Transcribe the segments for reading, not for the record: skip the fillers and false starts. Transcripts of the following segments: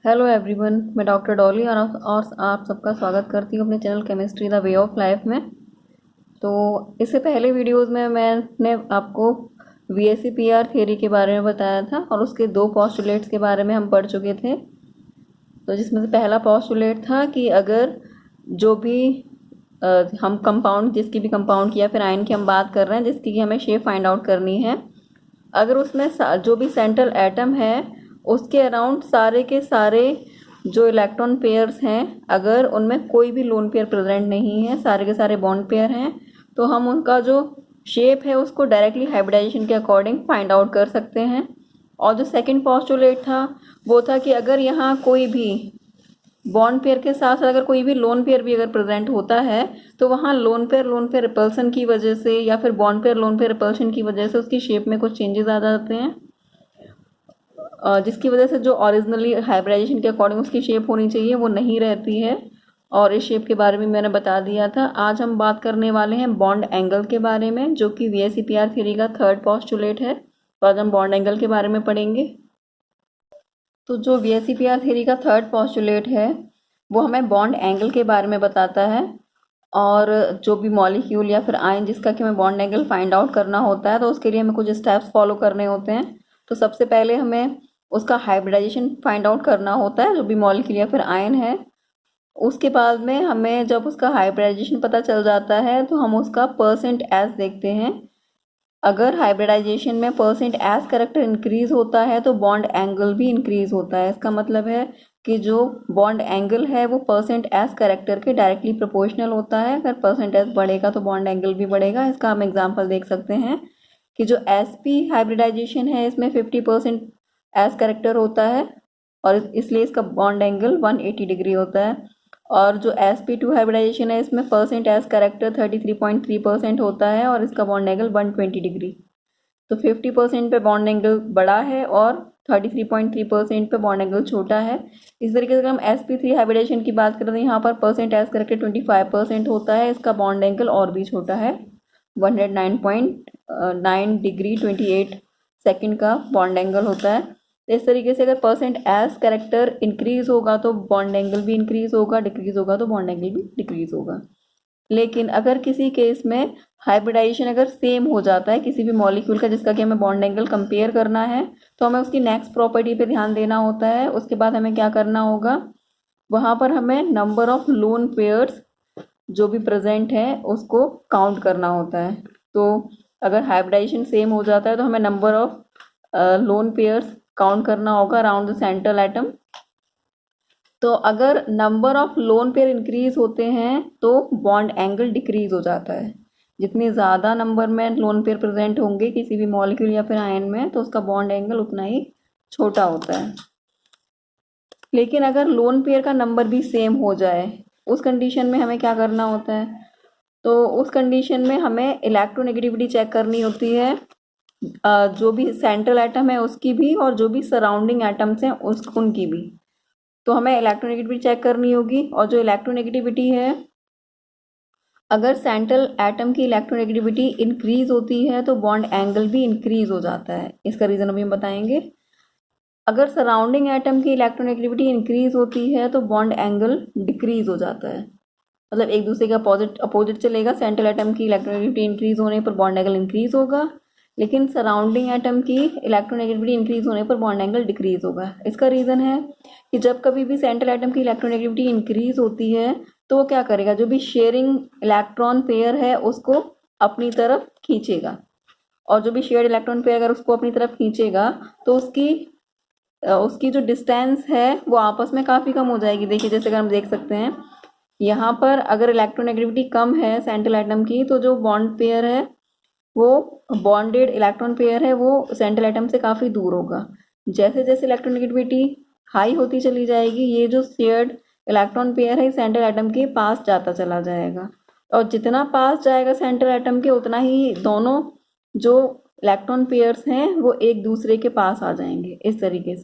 Hello everyone, मैं doctor Dolly और आप सबका स्वागत करती हूँ अपने channel chemistry the way of life में। तो इससे पहले वीडियोस में मैंने आपको वीएसीपीआर थ्योरी के बारे में बताया था और उसके दो पोस्टुलेट्स के बारे में हम पढ़ चुके थे। तो जिसमें से पहला पोस्टुलेट था कि अगर जो भी हम कंपाउंड, जिसकी भी कंपाउंड की या फिर आयन की हम बात कर रहे हैं, जिसकी हमें शेप फाइंड आउट करनी है, अगर उसमें जो भी सेंट्रल एटम है उसके अराउंड सारे के सारे जो इलेक्ट्रॉन पेयर्स हैं, अगर उनमें कोई भी लोन पेयर प्रेजेंट नहीं है, सारे के सारे बॉन्ड पेयर हैं, तो हम उनका जो शेप है उसको डायरेक्टली हाइब्रिडाइजेशन के अकॉर्डिंग फाइंड आउट कर सकते हैं। और जो सेकंड पोस्टुलेट था वो था कि अगर यहाँ कोई भी बॉन्ड पेयर के साथ अगर कोई भी लोन पेयर भी अगर प्रेजेंट होता है तो वहाँ लोन पेयर रिपल्सन की वजह से या फिर bond pair lone pair repulsion की वजह से उसकी शेप में कुछ चेंजेस आ जाते हैं, जिसकी वजह से जो ओरिजिनली हाइब्रिडाइजेशन के अकॉर्डिंग उसकी शेप होनी चाहिए वो नहीं रहती है। और इस शेप के बारे में मैंने बता दिया था। आज हम बात करने वाले हैं बॉन्ड एंगल के बारे में, जो कि वीएसीपीआर थ्योरी का थर्ड पोस्टुलेट है। तो आज हम बॉन्ड एंगल के बारे में पढ़ेंगे। तो जो वीएसीपीआर थ्योरी का थर्ड पोस्टुलेट है वो हमें बॉन्ड एंगल के बारे में बताता है। और जो भी मॉलिक्यूल या फिर आयन जिसका कि हमें बॉन्ड एंगल फाइंड आउट करना होता है, तो उसके लिए हमें कुछ स्टेप्स फॉलो करने होते हैं। तो सबसे पहले हमें उसका हाइब्रिडाइजेशन फाइंड आउट करना होता है, जो भी मॉलिक्यूल या फिर आयन है। उसके बाद में हमें जब उसका हाइब्रिडाइजेशन पता चल जाता है तो हम उसका परसेंट एस देखते हैं। अगर हाइब्रिडाइजेशन में परसेंट एस करेक्टर इंक्रीज होता है तो बॉन्ड एंगल भी इंक्रीज होता है। इसका मतलब है कि जो बॉन्ड एंगल है वो परसेंट एस करेक्टर के डायरेक्टली प्रोपोर्शनल होता है। अगर परसेंट एस बढ़ेगा तो बॉन्ड एंगल भी बढ़ेगा। इसका हम एग्जांपल देख सकते हैं कि जो एस पी हाइब्रिडाइजेशन है इसमें 50% एस करेक्टर होता है और इसलिए इसका बॉन्ड एंगल 180 डिग्री होता है। और जो sp2 हाइब्रिडाइजेशन है इसमें परसेंट एस करेक्टर 33.3% होता है और इसका बॉन्ड एंगल 120 डिग्री। तो 50% पे बॉन्ड एंगल बड़ा है और 33.3% पे बॉन्ड एंगल छोटा है। इस तरीके से अगर हम sp3 हाइब्रिडाइजेशन की बात करें तो यहाँ पर परसेंट एस करेक्टर 25% होता है, इसका बॉन्ड एंगल और भी छोटा है, 109.9 डिग्री 28 सेकेंड का बॉन्ड एंगल होता है। इस तरीके से अगर परसेंट एस कैरेक्टर इंक्रीज होगा तो बॉन्ड एंगल भी इंक्रीज होगा, डिक्रीज होगा तो बॉन्ड एंगल भी डिक्रीज होगा। लेकिन अगर किसी केस में हाइब्रिडाइजेशन अगर सेम हो जाता है किसी भी मॉलिक्यूल का जिसका कि हमें बॉन्ड एंगल कंपेयर करना है, तो हमें उसकी नेक्स्ट प्रॉपर्टी पे ध्यान देना होता है। उसके बाद हमें क्या करना होगा, वहाँ पर हमें नंबर ऑफ लोन पेयर्स जो भी प्रेजेंट है उसको काउंट करना होता है। तो अगर हाइब्रिडाइजेशन सेम हो जाता है तो हमें number of lone pairs count करना होगा अराउंड द सेंट्रल एटम। तो अगर number of lone pair increase होते हैं तो बॉन्ड एंगल डिक्रीज हो जाता है। जितनी ज़्यादा नंबर में लोन पेयर प्रेजेंट होंगे किसी भी मॉलिक्यूल या फिर आयन में तो उसका बॉन्ड एंगल उतना ही छोटा होता है। लेकिन अगर लोन पेयर का नंबर भी सेम हो जाए उस कंडीशन में हमें क्या करना होता है, तो उस कंडीशन में हमें इलेक्ट्रोनेगेटिविटी चेक करनी होती है, जो भी सेंट्रल एटम है उसकी भी और जो भी सराउंडिंग एटम्स हैं उनकी भी। तो हमें इलेक्ट्रोनेगेटिविटी चेक करनी होगी। और जो इलेक्ट्रोनेगेटिविटी है, अगर सेंट्रल एटम की इलेक्ट्रोनेगेटिविटी इंक्रीज होती है तो बॉन्ड एंगल भी इंक्रीज हो जाता है। इसका रीज़न अभी हम बताएंगे। अगर सराउंडिंग एटम की इलेक्ट्रोनेगेटिविटी इंक्रीज होती है तो बॉन्ड एंगल डिक्रीज हो जाता है। मतलब एक दूसरे के अपोजिट चलेगा। सेंट्रल एटम की इलेक्ट्रोनेगेटिविटी इंक्रीज होने पर बॉन्ड एंगल इंक्रीज होगा, लेकिन सराउंडिंग एटम की इलेक्ट्रोनेगेटिविटी इंक्रीज होने पर बॉन्ड एंगल डिक्रीज होगा। इसका रीज़न है कि जब कभी भी सेंट्रल एटम की इलेक्ट्रोनेगेटिविटी इंक्रीज होती है तो वो क्या करेगा, जो भी शेयरिंग इलेक्ट्रॉन पेयर है उसको अपनी तरफ खींचेगा। और जो भी शेयर्ड इलेक्ट्रॉन पेयर अगर उसको अपनी तरफ खींचेगा तो उसकी जो डिस्टेंस है वो आपस में काफ़ी कम हो जाएगी। देखिए जैसे अगर हम देख सकते हैं यहाँ पर अगर इलेक्ट्रोनेगेटिविटी कम है सेंट्रल एटम की तो जो बॉन्ड पेयर है वो बॉन्डेड इलेक्ट्रॉन पेयर है वो सेंट्रल एटम से काफ़ी दूर होगा। जैसे जैसे इलेक्ट्रोनेगेटिविटी हाई होती चली जाएगी ये जो शेयर्ड इलेक्ट्रॉन पेयर है सेंट्रल एटम के पास जाता चला जाएगा। और जितना पास जाएगा सेंट्रल एटम के उतना ही दोनों जो इलेक्ट्रॉन पेयर्स हैं वो एक दूसरे के पास आ जाएंगे। इस तरीके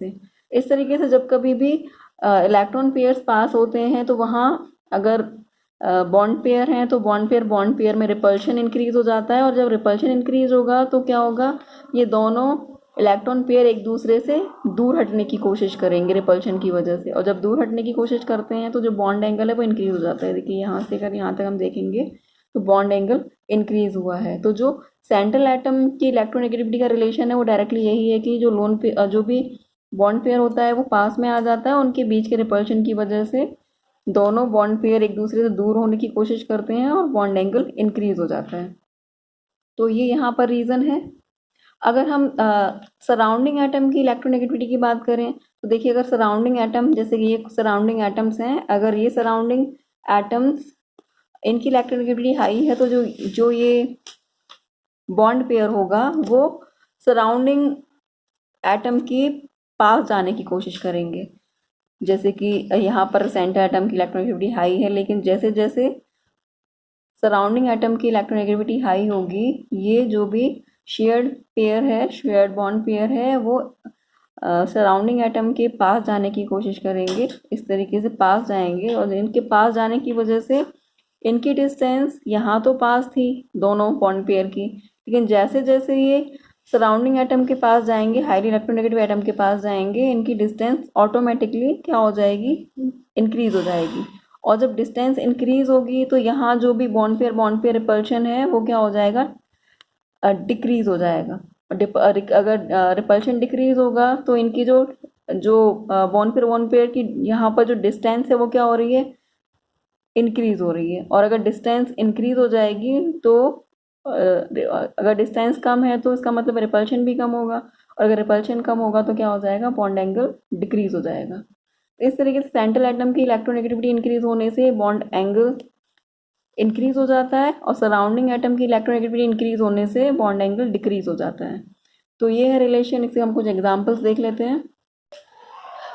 से जब कभी भी इलेक्ट्रॉन पेयर्स पास होते हैं तो वहाँ अगर बॉन्ड पेयर हैं तो बॉन्ड पेयर में रिपल्शन इंक्रीज हो जाता है। और जब रिपल्शन इंक्रीज होगा तो क्या होगा, ये दोनों इलेक्ट्रॉन पेयर एक दूसरे से दूर हटने की कोशिश करेंगे रिपल्शन की वजह से, और जब दूर हटने की कोशिश करते हैं तो जो बॉन्ड एंगल है वो इंक्रीज हो जाता है। देखिए यहाँ से अगर यहाँ तक हम देखेंगे तो बॉन्ड एंगल इंक्रीज हुआ है। तो जो सेंट्रल एटम की इलेक्ट्रोनेगेटिविटी का रिलेशन है वो डायरेक्टली यही है कि जो जो भी बॉन्ड पेयर होता है वो पास में आ जाता है, उनके बीच के रिपल्शन की वजह से दोनों बॉन्ड पेयर एक दूसरे से दूर होने की कोशिश करते हैं और बॉन्ड एंगल इंक्रीज हो जाता है। तो ये यहाँ पर रीज़न है। अगर हम सराउंडिंग एटम की इलेक्ट्रोनेगेटिविटी की बात करें तो देखिए, अगर सराउंडिंग एटम जैसे कि ये सराउंडिंग एटम्स हैं, अगर ये सराउंडिंग एटम्स इनकी इलेक्ट्रोनेगेटिविटी हाई है तो जो जो ये बॉन्ड पेयर होगा वो सराउंडिंग एटम के पास जाने की कोशिश करेंगे। जैसे कि यहाँ पर सेंटर एटम की इलेक्ट्रोनेगेटिविटी हाई है, लेकिन जैसे जैसे सराउंडिंग एटम की इलेक्ट्रोनेगेटिविटी हाई होगी, ये जो भी शेयर्ड पेयर है, शेयर्ड बॉन्ड पेयर है, वो सराउंडिंग एटम के पास जाने की कोशिश करेंगे। इस तरीके से पास जाएंगे और इनके पास जाने की वजह से इनकी डिस्टेंस यहाँ तो पास थी दोनों बॉन्ड पेयर की, लेकिन जैसे जैसे ये सराउंडिंग एटम के पास जाएंगे, हाईली इलेक्ट्रोनेगेटिव एटम के पास जाएंगे, इनकी डिस्टेंस ऑटोमेटिकली क्या हो जाएगी, इंक्रीज हो जाएगी। और जब डिस्टेंस इंक्रीज होगी तो यहाँ जो भी बॉन्ड पेयर रिपल्शन है वो क्या हो जाएगा, डिक्रीज हो जाएगा। अगर रिपल्शन डिक्रीज होगा तो इनकी जो जो बॉन्ड पेयर की यहाँ पर जो डिस्टेंस है वो क्या हो रही है, इंक्रीज हो रही है। और अगर डिस्टेंस इंक्रीज हो जाएगी तो अगर डिस्टेंस कम है तो इसका मतलब रिपल्शन भी कम होगा, और अगर रिपल्शन कम होगा तो क्या हो जाएगा, बॉन्ड एंगल डिक्रीज हो जाएगा। इस तरीके से सेंट्रल एटम की इलेक्ट्रोनेगेटिविटी इंक्रीज होने से बॉन्ड एंगल इंक्रीज हो जाता है, और सराउंडिंग एटम की इलेक्ट्रोनेगेटिविटी इंक्रीज होने से बॉन्ड एंगल डिक्रीज हो जाता है। तो ये है रिलेशन। इससे हम कुछ एग्जांपल्स देख लेते हैं।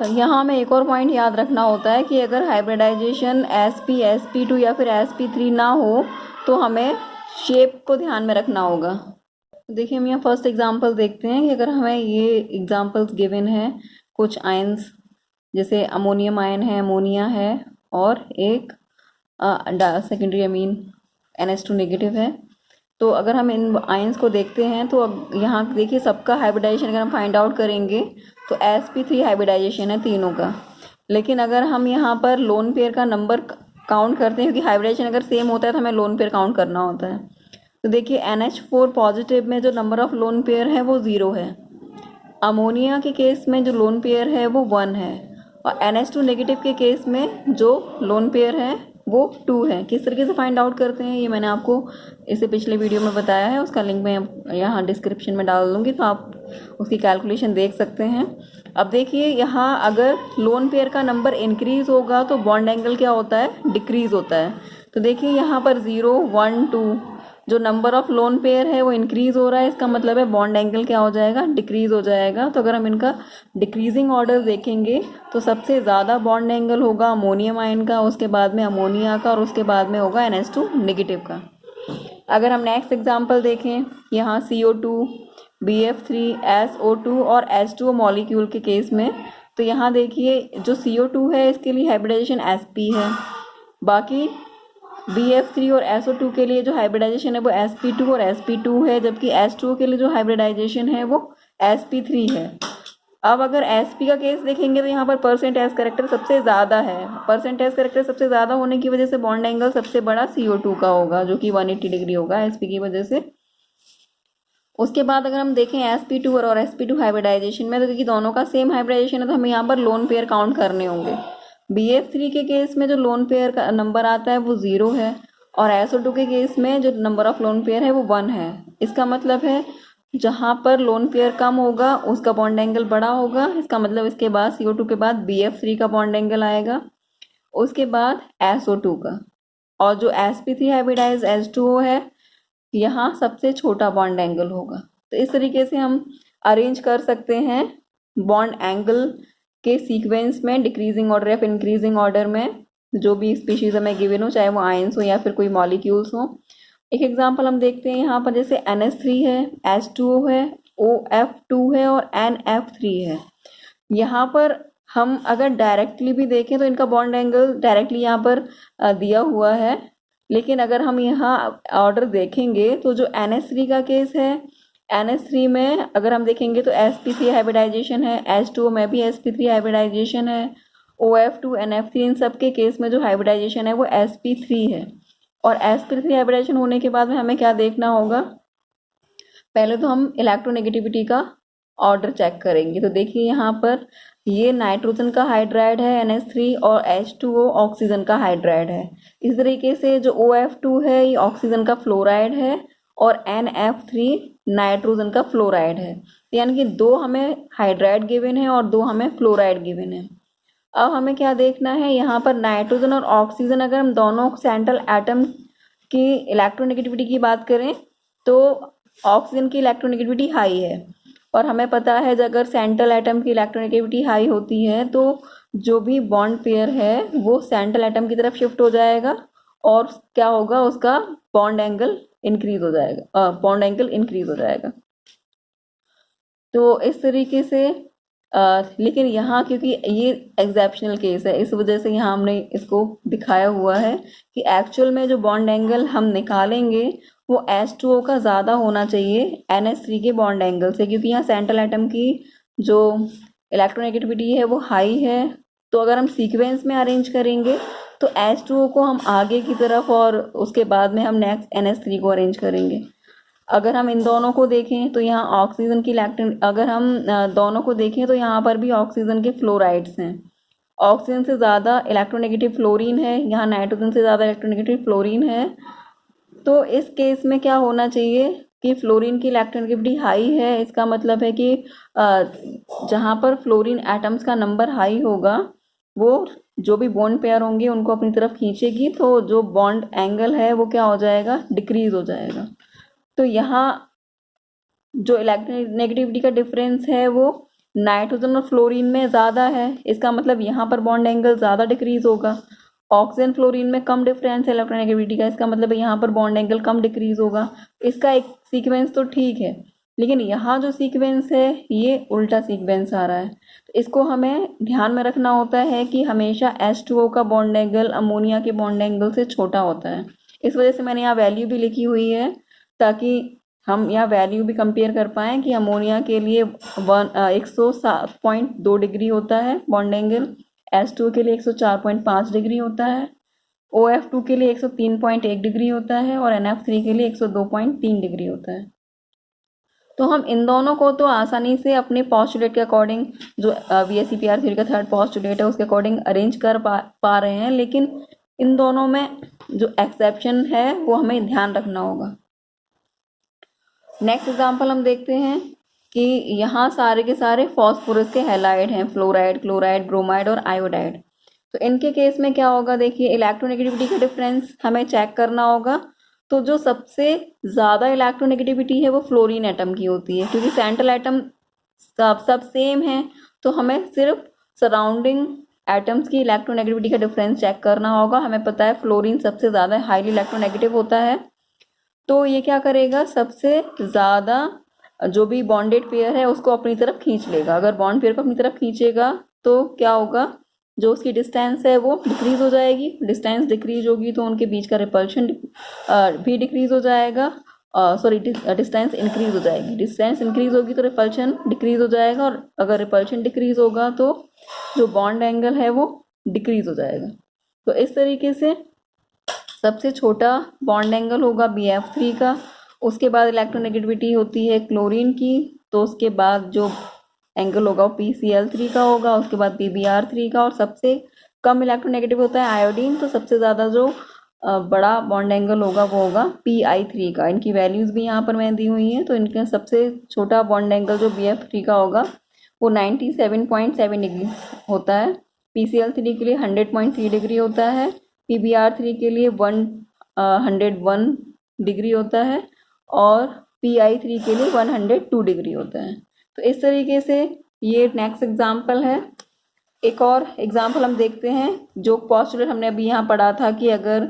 यहाँ हमें एक और पॉइंट याद रखना होता है कि अगर हाइब्रिडाइजेशन sp2 या फिर sp3 ना हो तो हमें शेप को ध्यान में रखना होगा। देखिए, हम यहाँ फर्स्ट एग्जांपल देखते हैं कि अगर हमें ये एग्जांपल्स गिवन है, कुछ आयंस जैसे अमोनियम आयन है, अमोनिया है, और एक सेकेंडरी अमीन NH2 नेगेटिव है। तो अगर हम इन आयंस को देखते हैं तो अब यहाँ देखिए सबका हाइब्रिडाइजेशन अगर हम फाइंड आउट करेंगे तो sp3 हाइब्रिडाइजेशन है तीनों का। लेकिन अगर हम यहाँ पर लोन पेयर का नंबर काउंट करते हैं, क्योंकि हाइब्रिडाइजेशन अगर सेम होता है तो हमें लोन पेयर काउंट करना होता है। तो देखिए NH4 पॉजिटिव में जो नंबर ऑफ लोन पेयर है वो 0 है, अमोनिया के केस में जो लोन पेयर है वो 1 है, और NH2 नेगेटिव के केस में जो लोन पेयर है वो 2 है। किस तरीके से फाइंड आउट करते हैं ये मैंने आपको इससे पिछले वीडियो में बताया है, उसका लिंक मैं यहाँ डिस्क्रिप्शन में डाल दूँगी, तो आप उसकी कैलकुलेशन देख सकते हैं। अब देखिए यहाँ अगर लोन पेयर का नंबर इंक्रीज होगा तो बॉन्ड एंगल क्या होता है, डिक्रीज होता है। तो देखिए यहाँ पर 0, 1, 2 जो नंबर ऑफ लोन पेयर है वो इंक्रीज हो रहा है, इसका मतलब है बॉन्ड एंगल क्या हो जाएगा, डिक्रीज हो जाएगा। तो अगर हम इनका डिक्रीजिंग ऑर्डर देखेंगे तो सबसे ज़्यादा बॉन्ड एंगल होगा अमोनियम आयन का, उसके बाद में अमोनिया का, और उसके बाद में होगा NH2 नेगेटिव का। अगर हम नेक्स्ट एग्जांपल देखें, यहाँ CO2, BF3, SO2 और H2O मॉलिक्यूल के केस में, तो यहाँ देखिए जो CO2 है इसके लिए हाइब्रिडाइजेशन sp है, बाकी BF3 और SO2 के लिए जो हाइब्रिडाइजेशन है वो sp2 और sp2 है, जबकि H2O के लिए जो हाइब्रिडाइजेशन है वो sp3 है। अब अगर sp का केस देखेंगे तो यहाँ पर परसेंट एस करेक्टर सबसे ज़्यादा है। परसेंट एस करेक्टर सबसे ज़्यादा होने की वजह से बॉन्ड एंगल सबसे बड़ा CO2 का होगा, जो कि 180 डिग्री होगा sp की वजह से। उसके बाद अगर हम देखें sp2 और sp2 हाइब्रिडाइजेशन में, तो क्योंकि दोनों का सेम हाइब्रिडाइजेशन है तो हमें यहाँ पर लोन पेयर काउंट करने होंगे। BF3 के केस में जो लोन पेयर का नंबर आता है वो 0 है, और SO2 के केस में जो नंबर ऑफ लोन पेयर है वो 1 है। इसका मतलब है जहाँ पर लोन पेयर कम होगा उसका बॉन्ड एंगल बड़ा होगा, इसका मतलब इसके बाद CO2 के बाद BF3 का बॉन्ड एंगल आएगा, उसके बाद SO2 का, और जो sp3 हाइब्रिडाइज H2O है यहाँ सबसे छोटा बॉन्ड एंगल होगा। तो इस तरीके से हम अरेंज कर सकते हैं बॉन्ड एंगल के सीक्वेंस में, डिक्रीजिंग ऑर्डर या फिर इंक्रीजिंग ऑर्डर में, जो भी स्पीशीज हमें गिवन हो, चाहे वो आयंस हो या फिर कोई मॉलिक्यूल्स हो। एक एग्जांपल हम देखते हैं यहाँ पर, जैसे NH3 है, H2O है, OF2 है और NF3 है। यहाँ पर हम अगर डायरेक्टली भी देखें तो इनका बॉन्ड एंगल डायरेक्टली यहाँ पर दिया हुआ है, लेकिन अगर हम यहाँ ऑर्डर देखेंगे तो जो NH3 का केस है, NH3 में अगर हम देखेंगे तो sp3 हाइब्रिडाइजेशन है, H2O में भी sp3 हाइब्रिडाइजेशन है, OF2 NF3 इन सब के केस में जो हाइब्रिडाइजेशन है वो sp3 है। और sp3 हाइब्रिडाइजेशन होने के बाद में हमें क्या देखना होगा, पहले तो हम इलेक्ट्रोनेगेटिविटी का ऑर्डर चेक करेंगे। तो देखिए यहाँ पर ये नाइट्रोजन का हाइड्राइड है NH3 और H2O ऑक्सीजन का हाइड्राइड है। इस तरीके से जो OF2 है ये ऑक्सीजन का फ्लोराइड है और NF3 नाइट्रोजन का फ्लोराइड है। यानी कि 2 हमें हाइड्राइड गिवन है और 2 हमें फ्लोराइड गिवन है। अब हमें क्या देखना है, यहाँ पर नाइट्रोजन और ऑक्सीजन अगर हम दोनों सेंट्रल एटम की इलेक्ट्रोनेगेटिविटी की बात करें तो ऑक्सीजन की इलेक्ट्रोनेगेटिविटी हाई है। और हमें पता है जब अगर सेंट्रल एटम की इलेक्ट्रोनेगेटिविटी हाई होती है तो जो भी बॉन्ड पेयर है वो सेंट्रल एटम की तरफ शिफ्ट हो जाएगा और क्या होगा, उसका बॉन्ड एंगल इंक्रीज हो जाएगा, बॉन्ड एंगल इंक्रीज हो जाएगा। तो इस तरीके से लेकिन यहाँ क्योंकि ये एक्सेप्शनल केस है इस वजह से यहाँ हमने इसको दिखाया हुआ है कि एक्चुअल में जो बॉन्ड एंगल हम निकालेंगे वो H2O का ज़्यादा होना चाहिए NH3 के बॉन्ड एंगल से, क्योंकि यहाँ सेंट्रल एटम की जो इलेक्ट्रोनेगेटिविटी है वो हाई है। तो अगर हम सीक्वेंस में अरेंज करेंगे तो H2O को हम आगे की तरफ और उसके बाद में हम नेक्स्ट NH3 को अरेंज करेंगे। अगर हम इन दोनों को देखें तो यहाँ ऑक्सीजन की अगर हम दोनों को देखें तो यहाँ पर भी ऑक्सीजन के फ्लोराइड्स हैं। ऑक्सीजन से ज़्यादा इलेक्ट्रोनेगेटिव फ्लोरीन है, यहाँ नाइट्रोजन से ज़्यादा इलेक्ट्रोनेगेटिव फ्लोरीन है। तो इस केस में क्या होना चाहिए कि फ्लोरीन की इलेक्ट्रोनेगेटिविटी हाई है, इसका मतलब है कि जहाँ पर फ्लोरीन एटम्स का नंबर हाई होगा वो जो भी बॉन्ड पेयर होंगे उनको अपनी तरफ खींचेगी, तो जो बॉन्ड एंगल है वो क्या हो जाएगा, डिक्रीज हो जाएगा। तो यहाँ जो इलेक्ट्रोनेगेटिविटी का डिफरेंस है वो नाइट्रोजन और फ्लोरीन में ज़्यादा है, इसका मतलब यहाँ पर बॉन्ड एंगल ज़्यादा डिक्रीज होगा। ऑक्सीजन फ्लोरीन में कम डिफरेंस है इलेक्ट्रोनेगेटिविटी का, इसका मतलब यहाँ पर बॉन्ड एंगल कम डिक्रीज होगा। इसका एक सीक्वेंस तो ठीक है, लेकिन यहाँ जो सीक्वेंस है ये उल्टा सीक्वेंस आ रहा है। तो इसको हमें ध्यान में रखना होता है कि हमेशा H2O का बॉन्ड एंगल अमोनिया के बॉन्ड एंगल से छोटा होता है। इस वजह से मैंने यहाँ वैल्यू भी लिखी हुई है ताकि हम यहाँ वैल्यू भी कंपेयर कर पाएँ कि अमोनिया के लिए 107.2 डिग्री होता है बॉन्ड एंगल, H2O के लिए 104.5 डिग्री होता है, OF2 के लिए 103.1 डिग्री होता है और NF3 के लिए 102.3 डिग्री होता है। तो हम इन दोनों को तो आसानी से अपने पोस्टुलेट के अकॉर्डिंग, जो VSEPR थ्योरी का थर्ड पोस्टुलेट है उसके अकॉर्डिंग अरेंज कर पा रहे हैं, लेकिन इन दोनों में जो एक्सेप्शन है वो हमें ध्यान रखना होगा। नेक्स्ट एग्जाम्पल हम देखते हैं कि यहाँ सारे के सारे फॉस्फोरस के हैलाइड हैं, फ्लोराइड, क्लोराइड, ब्रोमाइड और आयोडाइड। तो इनके केस में क्या होगा, देखिए इलेक्ट्रोनेगेटिविटी का डिफरेंस हमें चेक करना होगा। तो जो सबसे ज़्यादा इलेक्ट्रोनेगेटिविटी है वो फ्लोरीन एटम की होती है, क्योंकि सेंट्रल एटम सब सेम है। तो हमें सिर्फ सराउंडिंग एटम्स की इलेक्ट्रोनेगेटिविटी का डिफरेंस चेक करना होगा। हमें पता है फ्लोरीन सबसे ज़्यादा हाईली इलेक्ट्रोनेगेटिव होता है। तो ये क्या करेगा, सबसे ज़्यादा जो भी बॉन्डेड पेयर है उसको अपनी तरफ खींच लेगा। अगर बॉन्ड पेयर को अपनी तरफ खींचेगा तो क्या होगा, जो उसकी डिस्टेंस है वो डिक्रीज हो जाएगी। डिस्टेंस डिक्रीज होगी तो उनके बीच का रिपल्शन भी डिक्रीज हो जाएगा। डिस्टेंस इंक्रीज हो जाएगी। डिस्टेंस इंक्रीज होगी तो रिपल्शन डिक्रीज हो जाएगा, और अगर रिपल्शन डिक्रीज होगा तो जो बॉन्ड एंगल है वो डिक्रीज हो जाएगा। तो इस तरीके से सबसे छोटा बॉन्ड एंगल होगा BF3 का, उसके बाद इलेक्ट्रोनेगेटिविटी होती है क्लोरीन की, तो उसके बाद जो एंगल होगा वो PCl3 का होगा, उसके बाद PBr3 का, और सबसे कम इलेक्ट्रोनेगेटिव होता है आयोडीन। तो सबसे ज़्यादा जो बड़ा बॉन्ड एंगल होगा वो होगा Pi3 का। इनकी वैल्यूज़ भी यहाँ पर मैंने दी हुई हैं। तो इनका सबसे छोटा बॉन्ड एंगल जो BF3 का होगा वो 97.7 डिग्री होता है, PCl3 के लिए 100.3 डिग्री होता है, PBr3 के लिए 101 डिग्री होता है और Pi3 के लिए 102 डिग्री होता है। तो इस तरीके से ये नेक्स्ट एग्जाम्पल है। एक और एग्जाम्पल हम देखते हैं, जो पोस्टुलेट हमने अभी यहाँ पढ़ा था कि अगर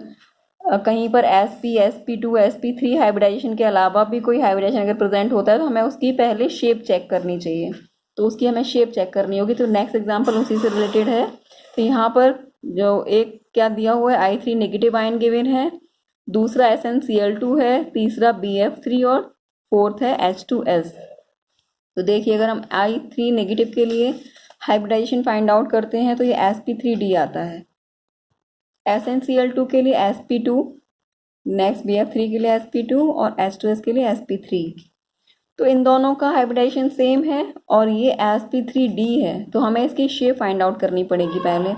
कहीं पर sp, sp2, sp3 हाइब्रिडाइजेशन के अलावा भी कोई हाइब्रिडाइजेशन अगर प्रेजेंट होता है तो हमें उसकी पहले शेप चेक करनी चाहिए। तो उसकी हमें शेप चेक करनी होगी। तो नेक्स्ट एग्जाम्पल उसी से रिलेटेड है। तो यहाँ पर जो एक क्या दिया हुआ है, I3 नेगेटिव आयन गिवन है, दूसरा SnCl2 है, तीसरा BF3 और फोर्थ है H2S। तो देखिए अगर हम I3 नेगेटिव के लिए हाइब्रिडाइजेशन फाइंड आउट करते हैं तो ये sp3d आता है। SnCl2 के लिए sp2, नेक्स्ट BF3 के लिए sp2 और H2S के लिए sp3। तो इन दोनों का हाइब्रिडाइजेशन सेम है और ये sp3d है, तो हमें इसकी शेप फाइंड आउट करनी पड़ेगी पहले।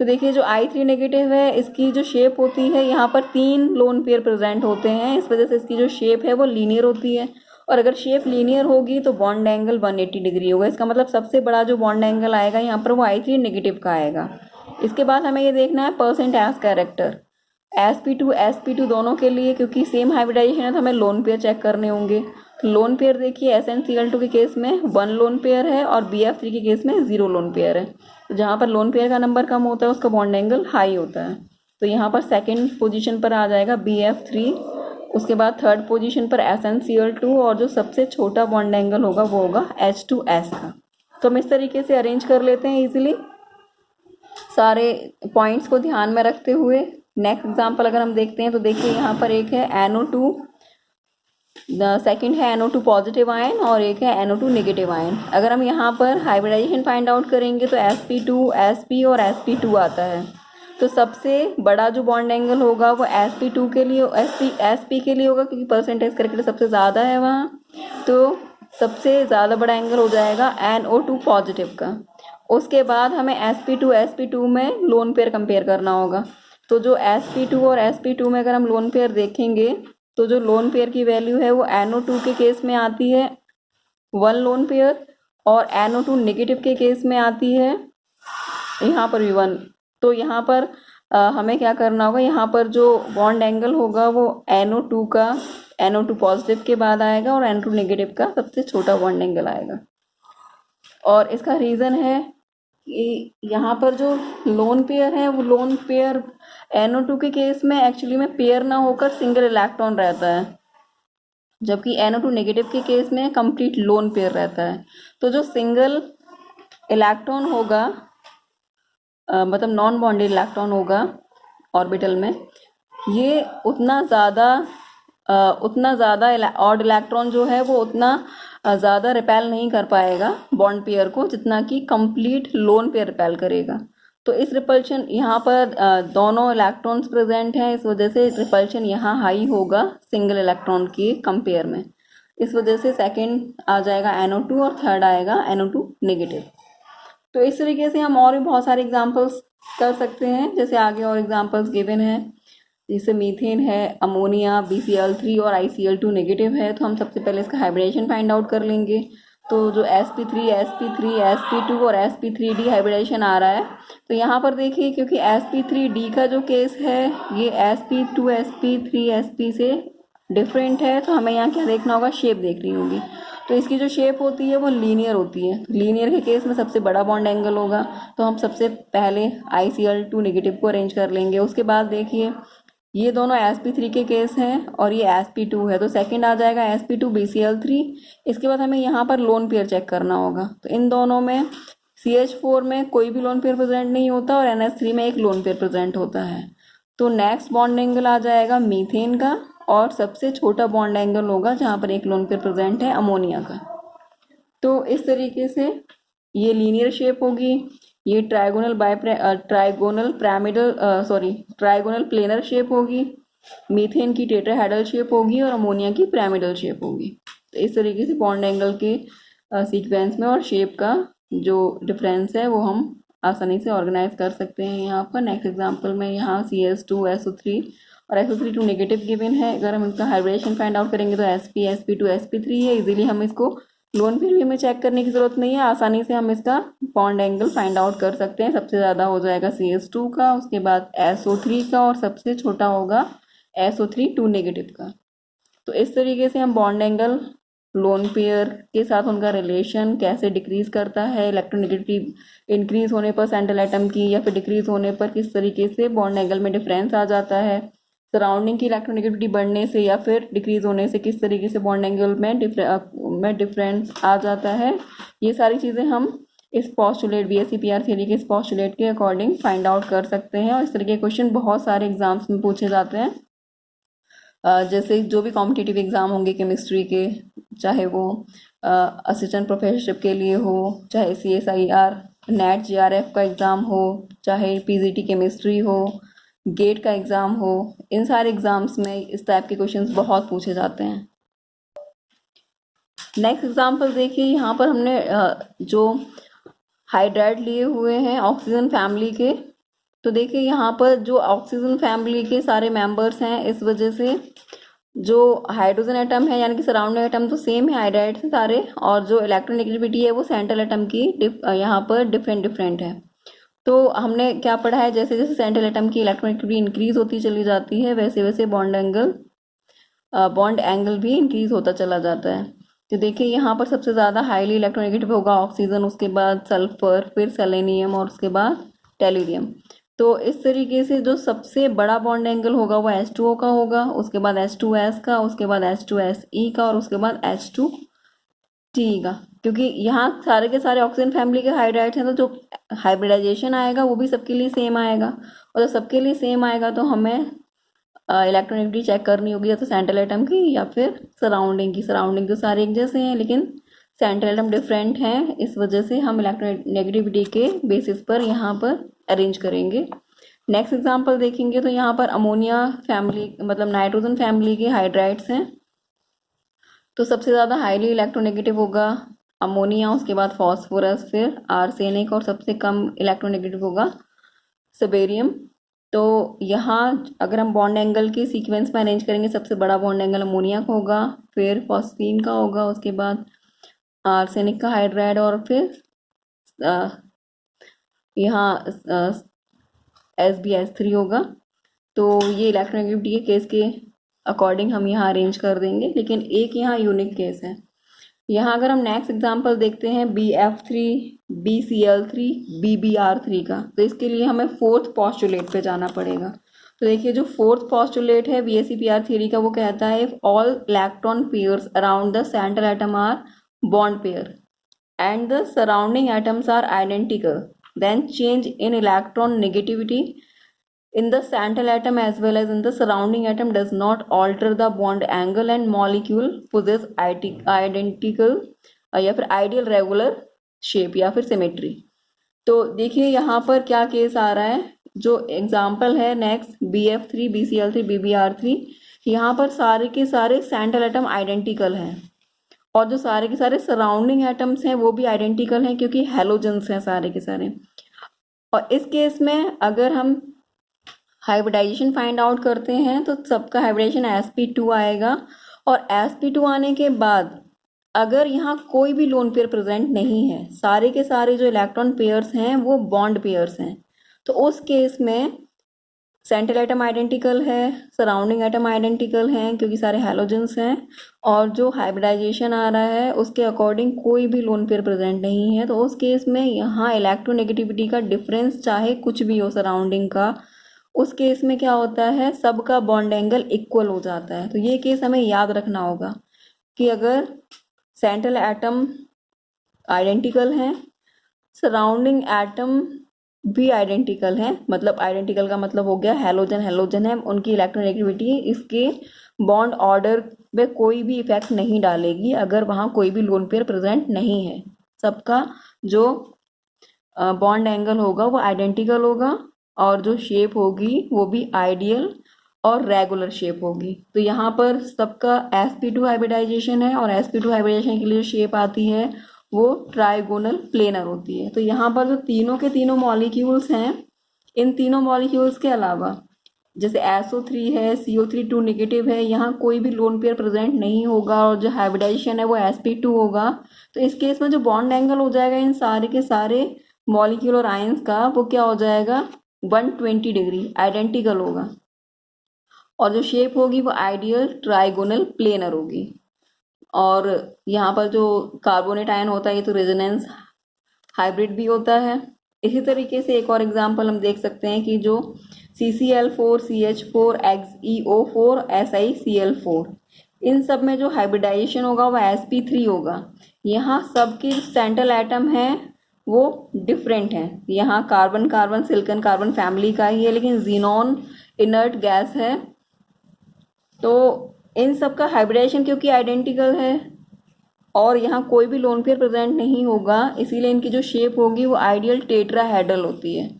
तो देखिए जो I3 नेगेटिव है इसकी जो शेप होती है, यहाँ पर 3 लोन पेयर प्रेजेंट होते हैं, इस वजह से इसकी जो शेप है वो लीनियर होती है। और अगर शेप लीनियर होगी तो बॉन्ड एंगल 180 डिग्री होगा। इसका मतलब सबसे बड़ा जो बॉन्ड एंगल आएगा यहाँ पर वो I3 नेगेटिव का आएगा। इसके बाद हमें ये देखना है परसेंट एज कैरेक्टर sp2 दोनों के लिए, क्योंकि सेम हाइब्रिडाइजेशन है तो हमें लोन पेयर चेक करने होंगे। लोन पेयर देखिए SnCl2 के केस में 1 लोन पेयर है और BF3 के केस में 0 लोन पेयर है। तो जहाँ पर लोन पेयर का नंबर कम होता है उसका बॉन्ड एंगल हाई होता है। तो यहाँ पर सेकंड पोजीशन पर आ जाएगा BF3, उसके बाद थर्ड पोजीशन पर SnCl2 और जो सबसे छोटा बॉन्ड एंगल होगा वो होगा H2S का। तो हम इस तरीके से अरेंज कर लेते हैं इजीली सारे पॉइंट्स को ध्यान में रखते हुए। नेक्स्ट एग्जाम्पल अगर हम देखते हैं तो देखिए यहाँ पर एक है NO2, सेकंड है NO2 पॉजिटिव आयन और एक है NO2 नेगेटिव आयन। अगर हम यहाँ पर हाइब्रिडाइजेशन फाइंड आउट करेंगे तो sp2, sp और sp2 आता है। तो सबसे बड़ा जो बॉन्ड एंगल होगा वो sp2 के लिए sp के लिए होगा, क्योंकि परसेंटेज करके सबसे ज़्यादा है वहाँ। तो सबसे ज़्यादा बड़ा एंगल हो जाएगा NO2 पॉजिटिव का। उसके बाद हमें sp2 में लोन पेयर कंपेयर करना होगा। तो जो sp2 और sp2 में अगर हम लोन पेयर देखेंगे तो जो लोन पेयर की वैल्यू है वो NO2 के केस में आती है 1 लोन पेयर और NO2 नेगेटिव के केस में आती है यहाँ पर भी 1। तो यहाँ पर हमें क्या करना होगा, यहाँ पर जो बॉन्ड एंगल होगा वो NO2 पॉजिटिव के बाद आएगा और NO2 नेगेटिव का सबसे छोटा बॉन्ड एंगल आएगा। और इसका रीज़न है कि यहाँ पर जो लोन पेयर है वो लोन पेयर NO2 के केस में एक्चुअली में पेयर ना होकर सिंगल इलेक्ट्रॉन रहता है, जबकि NO2 नेगेटिव के केस में कंप्लीट लोन पेयर रहता है। तो जो सिंगल इलेक्ट्रॉन होगा मतलब नॉन बॉन्डेड इलेक्ट्रॉन होगा ऑर्बिटल में, ये उतना ज़्यादा ऑड इलेक्ट्रॉन जो है वो उतना ज़्यादा रिपेल नहीं कर पाएगा बॉन्ड पेयर को जितना कि कंप्लीट लोन पेयर रिपेल करेगा। तो इस रिपल्शन यहाँ पर दोनों इलेक्ट्रॉन्स प्रेजेंट हैं, इस वजह से रिपल्शन यहाँ हाई होगा सिंगल इलेक्ट्रॉन के कंपेयर में। इस वजह से सेकंड आ जाएगा NO2 और थर्ड आएगा NO2 नेगेटिव। तो इस तरीके से हम और भी बहुत सारे एग्जांपल्स कर सकते हैं, जैसे आगे और एग्जांपल्स गिवन है, जैसे मीथेन है, अमोनिया, BCl3 और ICl2 नेगेटिव है। तो हम सबसे पहले इसका हाइब्रिडाइजेशन फाइंड आउट कर लेंगे। तो जो sp3, sp3, sp2 और sp3d हाइब्रिडाइजेशन आ रहा है, तो यहाँ पर देखिए क्योंकि sp3d का जो केस है ये sp2, sp3, sp से डिफरेंट है, तो हमें यहाँ क्या देखना होगा, शेप देखनी होगी। तो इसकी जो शेप होती है वो लीनियर होती है। लीनियर के केस में सबसे बड़ा बॉन्ड एंगल होगा, तो हम सबसे पहले ICl2 नेगेटिव को अरेंज कर लेंगे। उसके बाद देखिए ये दोनों sp3 के केस हैं और ये sp2 है, तो सेकंड आ जाएगा sp2 BCl3। इसके बाद हमें यहाँ पर लोन पेयर चेक करना होगा। तो इन दोनों में CH4 में कोई भी लोन पेयर प्रेजेंट नहीं होता और NH3 में एक लोन पेयर प्रेजेंट होता है। तो नेक्स्ट बॉन्ड एंगल आ जाएगा मीथेन का और सबसे छोटा बॉन्ड एंगल होगा जहाँ पर एक लोन पेयर प्रेजेंट है अमोनिया का। तो इस तरीके से ये लीनियर शेप होगी, ये ट्राइगोनल प्लेनर शेप होगी, मीथेन की टेट्राहेड्रल शेप होगी और अमोनिया की पिरामिडल शेप होगी। तो इस तरीके से बॉन्ड एंगल के सीक्वेंस में और शेप का जो डिफरेंस है वो हम आसानी से ऑर्गेनाइज कर सकते हैं। यहाँ पर नेक्स्ट एग्जांपल में यहाँ CS2, SO3 और SO3 नेगेटिव गिवन है। अगर हम इसका हाइब्रिडेशन फाइंड आउट करेंगे तो sp, sp2, sp3 है। इजीली हम इसको लोन पेयर भी हमें चेक करने की ज़रूरत नहीं है, आसानी से हम इसका बॉन्ड एंगल फाइंड आउट कर सकते हैं। सबसे ज़्यादा हो जाएगा CS2 का, उसके बाद SO3 का और सबसे छोटा होगा SO3 नेगेटिव का। तो इस तरीके से हम बॉन्ड एंगल, लोन पेयर के साथ उनका रिलेशन कैसे डिक्रीज करता है, इलेक्ट्रोनेगेटिविटी इंक्रीज होने पर सेंट्रल एटम की या फिर डिक्रीज होने पर किस तरीके से बॉन्ड एंगल में डिफरेंस आ जाता है, सराउंडिंग की इलेक्ट्रोनेगेटिविटी बढ़ने से या फिर डिक्रीज होने से किस तरीके से बॉन्ड एंगल में डिफरेंस आ जाता है, ये सारी चीज़ें हम इस पोस्टुलेट BSc-PR थ्योरी के इस पोस्टुलेट के अकॉर्डिंग फाइंड आउट कर सकते हैं। और इस तरह के क्वेश्चन बहुत सारे एग्जाम्स में पूछे जाते हैं। जैसे जो भी कॉम्पिटिटिव एग्ज़ाम होंगे केमिस्ट्री के, चाहे वो असिस्टेंट प्रोफेसरशिप के लिए हो, चाहे CSIR नेट GRF का एग्ज़ाम हो, चाहे PGT केमिस्ट्री हो, गेट का एग्ज़ाम हो, इन सारे एग्ज़ाम्स में इस टाइप के क्वेश्चंस बहुत पूछे जाते हैं। नेक्स्ट एग्जाम्पल देखिए, यहाँ पर हमने जो हाइड्राइड लिए हुए हैं ऑक्सीजन फैमिली के। तो देखिए यहाँ पर जो ऑक्सीजन फैमिली के सारे मेंबर्स हैं, इस वजह से जो हाइड्रोजन एटम है यानी कि सराउंडिंग एटम तो सेम है हाइड्राइड से सारे, और जो इलेक्ट्रोनेगेटिविटी है वो सेंट्रल एटम की यहाँ पर डिफरेंट है। तो हमने क्या पढ़ा है, जैसे जैसे सेंट्रल एटम की इलेक्ट्रोनेगेटिविटी इंक्रीज होती चली जाती है, वैसे वैसे बॉन्ड एंगल भी इंक्रीज होता चला जाता है। तो देखिए यहाँ पर सबसे ज़्यादा हाईली इलेक्ट्रोनेगेटिव होगा ऑक्सीजन, उसके बाद सल्फर, फिर सेलेनियम और उसके बाद टेल्यूरियम। तो इस तरीके से जो सबसे बड़ा बॉन्ड एंगल होगा वो H2O का होगा, उसके बाद H2S का, उसके बाद H2SE का और उसके बाद H2T का। क्योंकि यहाँ सारे के सारे ऑक्सीजन फैमिली के हाइड्राइड्स हैं, तो जो हाइब्रिडाइजेशन आएगा वो भी सबके लिए सेम आएगा, और जब सबके लिए सेम आएगा तो हमें इलेक्ट्रोनेगेटिविटी चेक करनी होगी या तो सेंट्रल एटम की या फिर सराउंडिंग की। सराउंडिंग तो सारे एक जैसे हैं लेकिन सेंट्रल एटम डिफरेंट हैं, इस वजह से हम इलेक्ट्रोनेगेटिविटी के बेसिस पर यहाँ पर अरेंज करेंगे। नेक्स्ट एग्जांपल देखेंगे तो यहाँ पर अमोनिया फैमिली मतलब नाइट्रोजन फैमिली के हाइड्राइड्स हैं। तो सबसे ज़्यादा हाईली इलेक्ट्रोनेगेटिव होगा अमोनिया, उसके बाद फॉस्फोरस, फिर आर्सेनिक, और सबसे कम इलेक्ट्रोनेगेटिव होगा सबेरियम। तो यहाँ अगर हम बॉन्ड एंगल के सीक्वेंस में अरेंज करेंगे, सबसे बड़ा बॉन्ड एंगल अमोनिया का होगा, फिर फॉस्फीन का होगा, उसके बाद आर्सेनिक का हाइड्राइड, और फिर यहाँ SbS3 होगा। तो ये इलेक्ट्रोनेगेटिविटी के केस के अकॉर्डिंग हम यहाँ अरेंज कर देंगे, लेकिन एक यहाँ यूनिक केस है। यहाँ अगर हम नेक्स्ट एग्जांपल देखते हैं BF3, BCl3, BBr3 का, तो इसके लिए हमें फोर्थ पॉस्टुलेट पे जाना पड़ेगा। तो देखिए जो फोर्थ पॉस्टुलेट है BACPR थ्योरी का, वो कहता है all electron pairs around the central atom are bond pair and the surrounding atoms are identical, then change in electron negativity in the central atom as well as in the surrounding atom does not alter the bond angle and molecule possess identical या फिर ideal regular shape या फिर symmetry. तो देखिए यहाँ पर क्या case आ रहा है, जो एग्जाम्पल है नेक्स्ट BF3, BCl3, BBr3, यहाँ पर सारे के सारे सेंट्रल एटम आइडेंटिकल हैं और जो सारे के सारे सराउंडिंग एटम्स हैं वो भी आइडेंटिकल हैं क्योंकि हेलोजेंस हैं सारे के सारे। और इस केस में अगर हम हाइब्रिडाइजेशन फाइंड आउट करते हैं तो सबका हाइब्रिडाइजेशन sp2 आएगा, और sp2 आने के बाद अगर यहाँ कोई भी लोन पेयर प्रेजेंट नहीं है, सारे के सारे जो इलेक्ट्रॉन पेयर्स हैं वो बॉन्ड पेयर्स हैं, तो उस केस में सेंट्रल एटम आइडेंटिकल है, सराउंडिंग एटम आइडेंटिकल हैं क्योंकि सारे हैलोजेंस हैं, और जो हाइब्रिडाइजेशन आ रहा है उसके अकॉर्डिंग कोई भी लोन पेयर प्रेजेंट नहीं है। तो उस केस में यहाँ इलेक्ट्रोनेगेटिविटी का डिफरेंस चाहे कुछ भी हो सराउंडिंग का, उस केस में क्या होता है, सबका बॉन्ड एंगल इक्वल हो जाता है। तो ये केस हमें याद रखना होगा कि अगर सेंट्रल एटम आइडेंटिकल हैं, सराउंडिंग एटम भी आइडेंटिकल है, मतलब आइडेंटिकल का मतलब हो गया हेलोजन हेलोजन है, उनकी इलेक्ट्रोनेगेटिविटी इसके बॉन्ड ऑर्डर पे कोई भी इफेक्ट नहीं डालेगी अगर वहाँ कोई भी लोन पेयर प्रेजेंट नहीं है। सबका जो बॉन्ड एंगल होगा वो आइडेंटिकल होगा और जो शेप होगी वो भी आइडियल और रेगुलर शेप होगी। तो यहाँ पर सबका sp2 हाइब्रिडाइजेशन है और sp2 हाइब्रिडाइजेशन के लिए शेप आती है वो ट्राइगोनल प्लेनर होती है। तो यहाँ पर जो तीनों के तीनों मॉलिक्यूल्स हैं, इन तीनों मॉलिक्यूल्स के अलावा जैसे SO3 है, CO3 2 नेगेटिव है, यहाँ कोई भी लोन पेयर प्रेजेंट नहीं होगा और जो हाइब्रिडाइजेशन है वो sp2 होगा। तो इस केस में जो बॉन्ड एंगल हो जाएगा इन सारे के सारे मॉलिक्यूल और आयंस का, वो क्या हो जाएगा, 120 डिग्री आइडेंटिकल होगा, और जो शेप होगी वो आइडियल ट्राइगोनल प्लेनर होगी। और यहाँ पर जो कार्बोनेट आयन होता है ये तो रेजोनेंस हाइब्रिड भी होता है। इसी तरीके से एक और एग्जांपल हम देख सकते हैं कि जो CCl4, CH4, XeO4, SiCl4, इन सब में जो हाइब्रिडाइजेशन होगा वो sp3 होगा। यहाँ सबके सेंट्रल एटम है वो डिफरेंट है, यहाँ carbon carbon silicon carbon family का ही है, लेकिन जीनॉन इनर्ट गैस है तो इन सब का हाइब्रिडाइजेशन क्योंकि आइडेंटिकल है और यहाँ कोई भी लोन पेयर प्रेजेंट नहीं होगा, इसीलिए इनकी जो शेप होगी वो आइडियल टेट्राहेड्रल होती है।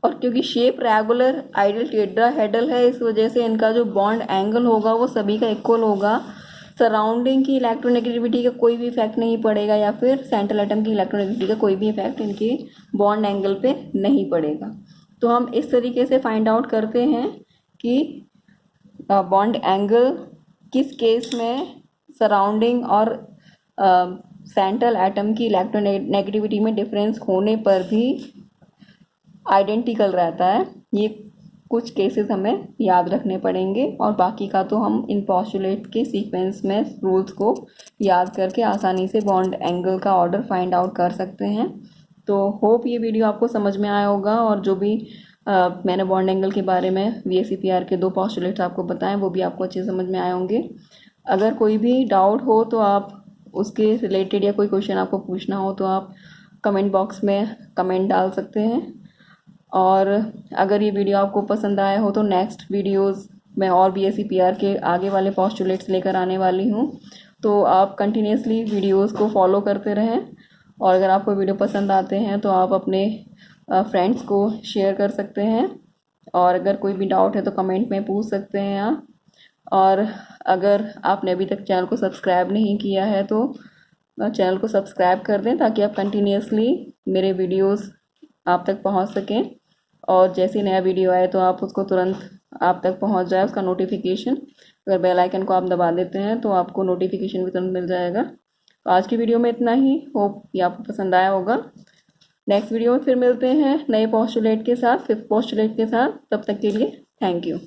और क्योंकि शेप रेगुलर आइडियल टेट्राहेड्रल है, इस वजह से इनका जो बॉन्ड एंगल होगा वो सभी का इक्वल होगा। सराउंडिंग की इलेक्ट्रोनेगेटिविटी का कोई भी इफेक्ट नहीं पड़ेगा या फिर सेंट्रल एटम की इलेक्ट्रोनेगेटिविटी का कोई भी इफेक्ट इनके बॉन्ड एंगल पे नहीं पड़ेगा। तो हम इस तरीके से फाइंड आउट करते हैं कि बॉन्ड एंगल किस केस में सराउंडिंग और सेंट्रल एटम की इलेक्ट्रोनेगेटिविटी में डिफरेंस होने पर भी आइडेंटिकल रहता है। ये कुछ केसेस हमें याद रखने पड़ेंगे और बाकी का तो हम इन पोस्टुलेट के सीक्वेंस में रूल्स को याद करके आसानी से बॉन्ड एंगल का ऑर्डर फाइंड आउट कर सकते हैं। तो होप ये वीडियो आपको समझ में आया होगा और जो भी मैंने बॉन्ड एंगल के बारे में VSEPR के 2 पोस्टुलेट्स आपको बताएं वो भी आपको अच्छे समझ में आए होंगे। अगर कोई भी डाउट हो तो आप उसके रिलेटेड या कोई क्वेश्चन आपको पूछना हो तो आप कमेंट बॉक्स में कमेंट डाल सकते हैं। और अगर ये वीडियो आपको पसंद आया हो तो नेक्स्ट वीडियोस में और VSEPR के आगे वाले पोस्टुलेट्स लेकर आने वाली हूँ, तो आप कंटिन्यूसली वीडियोस को फॉलो करते रहें। और अगर आपको वीडियो पसंद आते हैं तो आप अपने फ्रेंड्स को शेयर कर सकते हैं और अगर कोई भी डाउट है तो कमेंट में पूछ सकते हैं आप। और अगर आपने अभी तक चैनल को सब्सक्राइब नहीं किया है तो चैनल को सब्सक्राइब कर दें ताकि आप कंटिन्यूसली मेरे वीडियोस आप तक पहुंच सकें और जैसे नया वीडियो आए तो आप उसको तुरंत आप तक पहुंच जाए उसका नोटिफिकेशन। अगर बेल आइकन को आप दबा देते हैं तो आपको नोटिफिकेशन भी तुरंत मिल जाएगा। तो आज की वीडियो में इतना ही, होप ये आपको पसंद आया होगा। नेक्स्ट वीडियो में फिर मिलते हैं नए पोस्टुलेट के साथ, 5th पोस्टुलेट के साथ। तब तक के लिए थैंक यू।